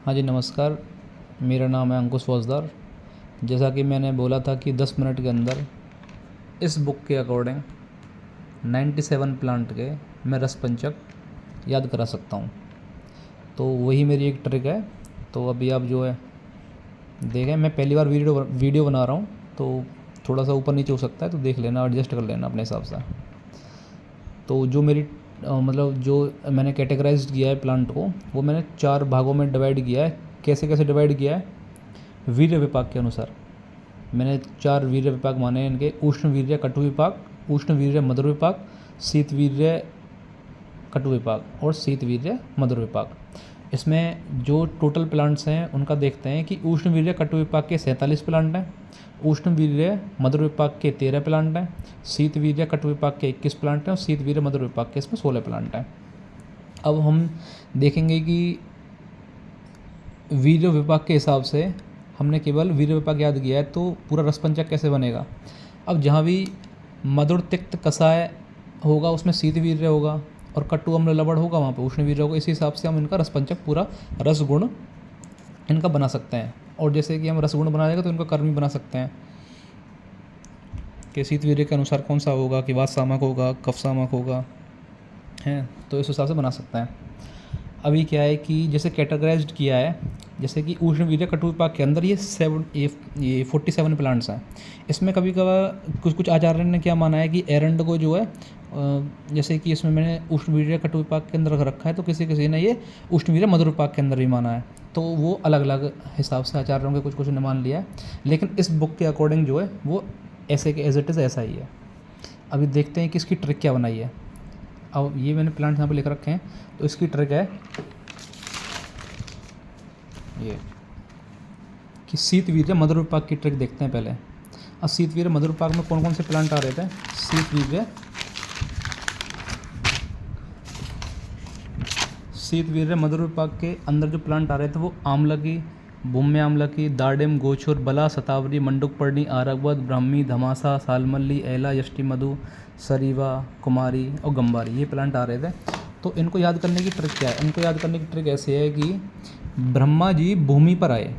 हाँ जी, नमस्कार। मेरा नाम है अंकुश फौजदार। जैसा कि मैंने बोला था कि 10 मिनट के अंदर इस बुक के अकॉर्डिंग 97 प्लांट के मैं रस पंचक याद करा सकता हूँ। तो वही मेरी एक ट्रिक है। तो अभी आप जो है देखें, मैं पहली बार वीडियो बना रहा हूँ, तो थोड़ा सा ऊपर नीचे हो सकता है, तो देख लेना, एडजस्ट कर लेना अपने हिसाब से। तो जो मेरी मतलब जो मैंने कैटेगराइज्ड किया है प्लांट को, वो मैंने 4 भागों में डिवाइड किया है। कैसे कैसे डिवाइड किया है? वीर्य विपाक के अनुसार मैंने 4 वीर्य विपाक माने हैं इनके: उष्ण वीर्य कटु विपाक, उष्ण वीर्य मधुर विपाक, शीत वीर्य कटु विपाक और शीत वीर्य मधुर विपाक। इसमें जो टोटल प्लांट्स हैं उनका देखते हैं कि उष्ण वीर्य कटु विपाक के 47 प्लांट हैं, उष्ण वीर्य मधुर विपाक के 13 प्लांट हैं, शीत वीर्य कटु विपाक के 21 प्लांट हैं और शीत वीर्य मधुर विपाक के इसमें 16 प्लांट हैं। अब हम देखेंगे कि वीर्य विपाक के हिसाब से हमने केवल वीर्य विपाक याद किया है, तो पूरा रसपंचक कैसे बनेगा? अब जहाँ भी मधुर तिक्त कषाय होगा उसमें शीत वीर्य होगा और कटु अम्ल लवण होगा वहाँ पे उष्ण वीर्य होगा। इसी हिसाब से हम इनका रसपंचक पूरा रसगुण इनका बना सकते हैं। और जैसे कि हम रसगुण बना देगा तो इनका कर्म भी बना सकते हैं कि शीत वीर्य के अनुसार कौन सा होगा, कि वात सामक होगा, कफ सामक होगा, हैं, तो इस हिसाब से बना सकते हैं। अभी क्या है कि जैसे कैटेगराइज्ड किया है, जैसे कि उष्ण वीर्य कटु विपाक के अंदर ये 47 प्लांट्स हैं। इसमें कभी कभार कुछ आचार्य ने क्या माना है कि एरंड को जो है जैसे कि इसमें मैंने उष्ण वीर्य कटु विपाक के अंदर रखा है, तो किसी ने ये उष्ण वीर्य मधुर विपाक के अंदर भी माना है। तो वो अलग अलग हिसाब से आचार्यों के कुछ ने मान लिया है, लेकिन इस बुक के अकॉर्डिंग जो है वो ऐसे के एज इट इज़ ऐसा ही है। अभी देखते हैं कि इसकी ट्रिक क्या बनाई है। अब ये मैंने प्लांट यहाँ पे लिख रखे हैं, तो इसकी ट्रिक है ये कि शीत वीर्य मधुर विपाक की ट्रिक देखते हैं पहले। अब शीत वीर्य मधुर विपाक में कौन कौन से प्लांट आ रहे थे? शीत वीर्य मधुर विपाक के अंदर जो प्लांट आ रहे थे वो आमलकी, भूम्य आमलकी, दाडिम, गोछुर, बला, शतावरी, मंडुकपर्णी, आरगवद, ब्राह्मी, धमासा, सालमल्ली, एला, यष्टि मधु, सरीवा, कुमारी और गंबारी, ये प्लांट आ रहे थे। तो इनको याद करने की ट्रिक क्या है? इनको याद करने की ट्रिक ऐसी है कि ब्रह्मा जी भूमि पर आए,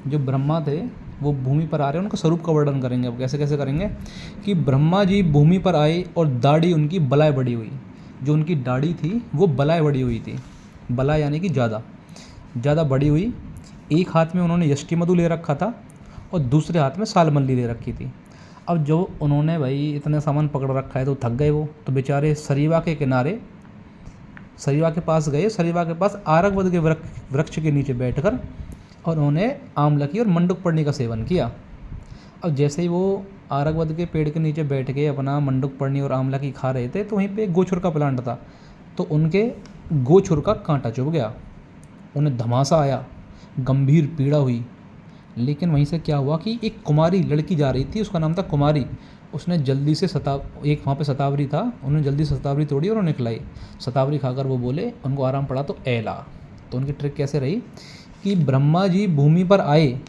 जो ब्रह्मा थे वो भूमि पर आ रहे हैं, उनका स्वरूप का वर्णन करेंगे। अब कैसे कैसे करेंगे कि ब्रह्मा जी भूमि पर आए और दाढ़ी उनकी बलाय बड़ी हुई। जो उनकी दाढ़ी थी वो बलाय बड़ी हुई थी, बला यानी कि ज़्यादा बड़ी हुई। एक हाथ में उन्होंने यष्टि मधु ले रखा था और दूसरे हाथ में सालमल्ली ले रखी थी। अब जो उन्होंने भाई इतने सामान पकड़ रखा है तो थक गए वो, तो बेचारे सरीवा के किनारे सरीवा के पास गए। सरीवा के पास आरगवद के वृक्ष के नीचे बैठकर और उन्होंने आमलकी और मंडुकपर्णी का सेवन किया। अब जैसे ही वो आरगवद के पेड़ के नीचे बैठ के अपना मंडुकपर्णी और आमलकी खा रहे थे, तो वहीं पे गोछुर का प्लांट था, तो उनके गोछुर का कांटा चुभ गया, उन्हें धमासा आया, गंभीर पीड़ा हुई। लेकिन वहीं से क्या हुआ कि एक कुमारी लड़की जा रही थी, उसका नाम था कुमारी। उसने जल्दी से एक वहाँ पे शतावरी था, उन्होंने जल्दी से शतावरी तोड़ी और उन्हें खिलाई। शतावरी खाकर वो बोले, उनको आराम पड़ा तो एला। तो उनकी ट्रिक कैसे रही कि ब्रह्मा जी भूमि पर आए,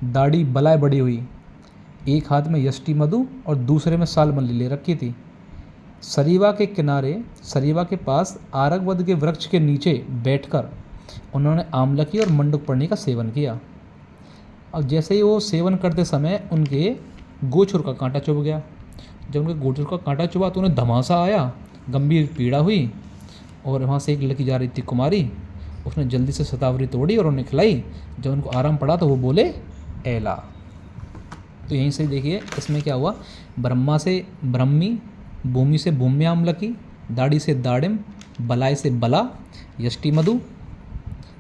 दाढ़ी बलाय बड़ी हुई, एक हाथ में यष्टि मधु और दूसरे में सालमल्ली ले रखी थी। सरीवा के किनारे, सरीवा के पास आरगवद के वृक्ष के नीचे बैठकर उन्होंने आमलकी और मंडुकपर्णी का सेवन किया। अब जैसे ही वो सेवन करते समय उनके गोछुर का कांटा चुभ गया। जब उनके गोछुर का कांटा चुभा तो उन्हें धमासा आया, गंभीर पीड़ा हुई, और वहाँ से एक लड़की जा रही थी कुमारी, उसने जल्दी से शतावरी तोड़ी और उन्हें खिलाई। जब उनको आराम पड़ा तो वो बोले एला। तो यहीं से देखिए इसमें क्या हुआ, ब्रह्मा से ब्रह्मी, भूमि से भूम्य आमलकी, दाढ़ी से दाडिम, बलाय से बला, यष्टि मधु,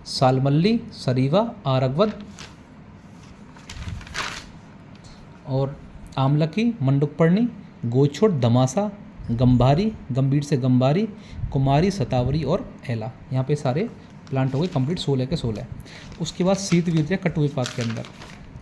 सालमल्ली, सरीवा, आरगवद और आमलकी, मंडुकपर्णी, गोछुर, धमासा, गंभारी, गंभीर से गंभारी, कुमारी, शतावरी और एला। यहाँ पे सारे प्लांट हो गए कंप्लीट 16 के 16। उसके बाद शीत वीर्य कटु विपाक के अंदर,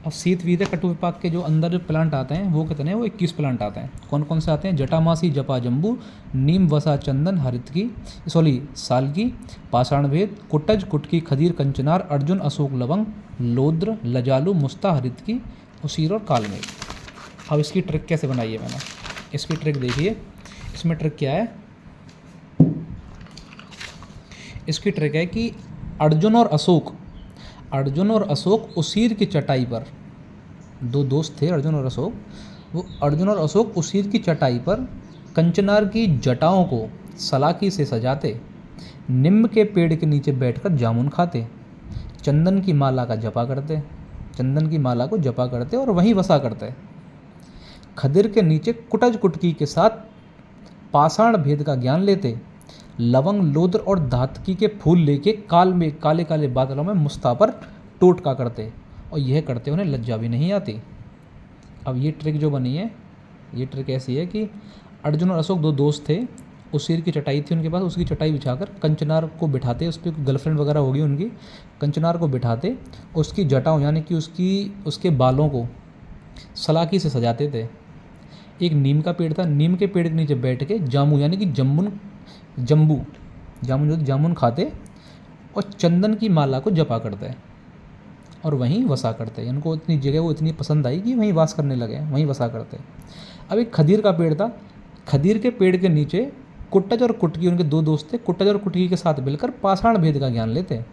अब शीत वीर्य कटु विपाक के जो अंदर जो प्लांट आते हैं वो कितने हैं? वो 21 प्लांट आते हैं। कौन कौन से आते हैं? जटामासी, जपा जम्बू, नीम, वसा, चंदन, हरितकी, सालकी, पाषाण भेद, कुटज, कुटकी, खदीर, कंचनार, अर्जुन, अशोक लवंग, लोद्र, लजालू, मुस्ता, हरितकी, उसीर और कालमेघ। अब इसकी ट्रिक कैसे बनाई है मैंने? इसकी ट्रिक देखिए, इसमें ट्रिक क्या है? इसकी ट्रिक है कि अर्जुन और अर्जुन और अशोक उसीर की चटाई पर, दो दोस्त थे अर्जुन और अशोक, वो अर्जुन और अशोक उसीर की चटाई पर कंचनार की जटाओं को सलाखी से सजाते, निम्ब के पेड़ के नीचे बैठकर जामुन खाते, चंदन की माला का जपा करते, चंदन की माला को जपा करते और वहीं वसा करते, खदिर के नीचे कुटज कुटकी के साथ पाषाण भेद का ज्ञान लेते, लवंग लोद्र और धातकी के फूल लेके काले काले बादलों में मुस्ता पर टोटका करते, और यह करते उन्हें लज्जा भी नहीं आती। अब ये ट्रिक जो बनी है, ये ट्रिक ऐसी है कि अर्जुन और अशोक दो दोस्त थे, उस शेर की चटाई थी उनके पास, उसकी चटाई बिछाकर कंचनार को बिठाते, उस पर गर्लफ्रेंड वगैरह होगी उनकी, कंचनार को बिठाते, उसकी जटाओं यानी कि उसके बालों को सलाखी से सजाते थे। एक नीम का पेड़ था, नीम के पेड़ के नीचे बैठ के जामुन यानी कि जामुन खाते और चंदन की माला को जपा करते और वहीं वसा करते। उनको इतनी जगह वो इतनी पसंद आई कि वहीं वास करने लगे, वहीं वसा करते। अब एक खदीर का पेड़ था, खदीर के पेड़ के नीचे कुट्टज और कुटकी, उनके दो दोस्त थे, कुट्टज और कुटकी के साथ मिलकर पाषाण भेद का ज्ञान लेते।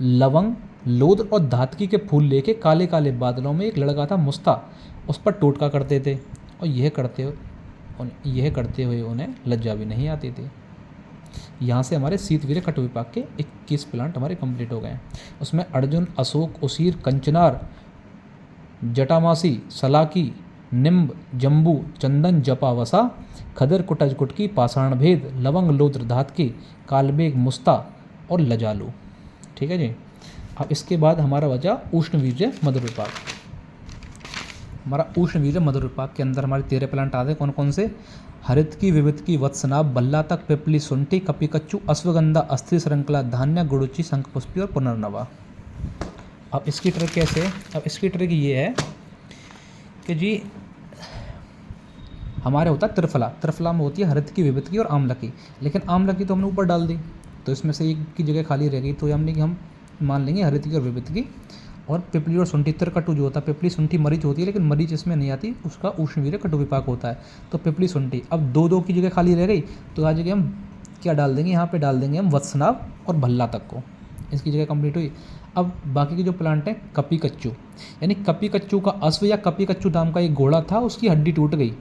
लवंग लोद्र और धातकी के फूल लेके काले काले बादलों में एक लड़का था मुस्ता, उस पर टोटका करते थे, और यह करते हुए उन्हें लज्जा भी नहीं आती थी। यहाँ से हमारे शीतवीर्य कटु विपाक के 21 प्लांट हमारे कंप्लीट हो गए हैं। उसमें अर्जुन, अशोक, उसीर, कंचनार, जटामासी, सलाकी, निम्ब, जम्बू, चंदन, जपा, वसा, खदर, कुटज, कुटकी, पाषाण भेद, लवंग, लोद्र, धातकी, कालबेग, मुस्ता और लजालू। ठीक है जी। अब इसके बाद हमारा बचा उष्णवीर्य मधुर विपाक। हमारा उष्णवीर्य मधुर विपाक के अंदर हमारे 13 प्लांट आते हैं। कौन कौन से? हरितकी, विविधकी, वत्सनाभ, बल्लातक, पिपली, सुंठी, कपिकच्चू, अश्वगंधा, अस्थि श्रृंखला, धान्य, गुड़ुचि, शंखपुष्पी और पुनर्नवा। अब इसकी ट्रिक कैसे है? अब इसकी ट्रिक ये है कि जी हमारे होता है त्रिफला, त्रिफला में होती है हरितकी, विविधकी और आमलकी, लेकिन आमलकी तो हमने ऊपर डाल दी, तो इसमें से एक की जगह खाली रह गई, तो हमने कि हम मान लेंगे हरितकी और विविधकी। और पिपली और सुंठी, त्रिकटु जो होता है, पिपली सुंठी मरीच होती है, लेकिन मरीच इसमें नहीं आती, उसका उष्णवीर्य कटु विपाक होता है। तो पिपली सुंठी, अब दो दो की जगह खाली रह गई, तो आ जगह हम क्या डाल देंगे, यहाँ पे डाल देंगे हम वत्सनाभ और भल्ला तक को, इसकी जगह कंप्लीट हुई। अब बाकी के जो प्लांट हैं, कपिकच्चू, यानी कपिकच्चू का अश्व या कपिकच्चू नाम का एक घोड़ा था, उसकी हड्डी टूट गई,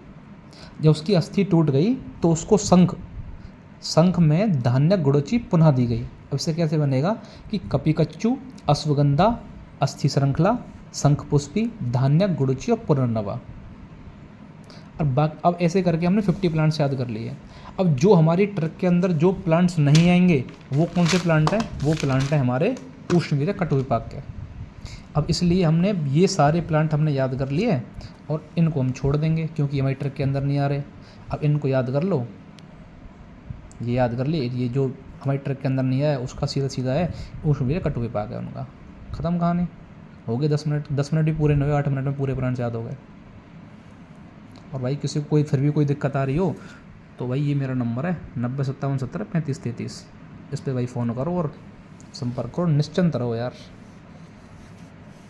जब उसकी अस्थि टूट गई तो उसको शंख में धान्य गुड़ुचि पुनः दी गई। अब इससे कैसे बनेगा कि कपिकच्चू, अश्वगंधा, अस्थि श्रृंखला, शंखपुष्पी, धान्य, गुड़ुचि और पुनर्नवा। अब ऐसे करके हमने 50 प्लांट्स याद कर लिए। अब जो हमारी ट्रिक के अंदर जो प्लांट्स नहीं आएंगे वो कौन से प्लांट हैं? वो प्लांट हैं हमारे उष्णवीर्य कटु विपाक के। अब इसलिए हमने ये सारे प्लांट हमने याद कर लिए और इनको हम छोड़ देंगे क्योंकि हमारी ट्रिक के अंदर नहीं आ रहे। अब इनको याद कर लो, ये याद कर लिए, ये जो हमारी ट्रिक के अंदर नहीं आया उसका सीधा सीधा है उष्णवीर्य कटु विपाक है उनका। ख़त्म कहानी, हो गए 10 मिनट भी पूरे नहीं हुए, 8 मिनट में पूरे प्लांट्स याद हो गए। और भाई किसी को फिर भी कोई दिक्कत आ रही हो तो भाई ये मेरा नंबर है 9057173533, इस पर भाई फ़ोन करो और संपर्क करो, निश्चिंत रहो यार।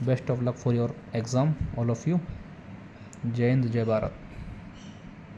Best of luck for your exam all of you. जय हिंद, जय भारत।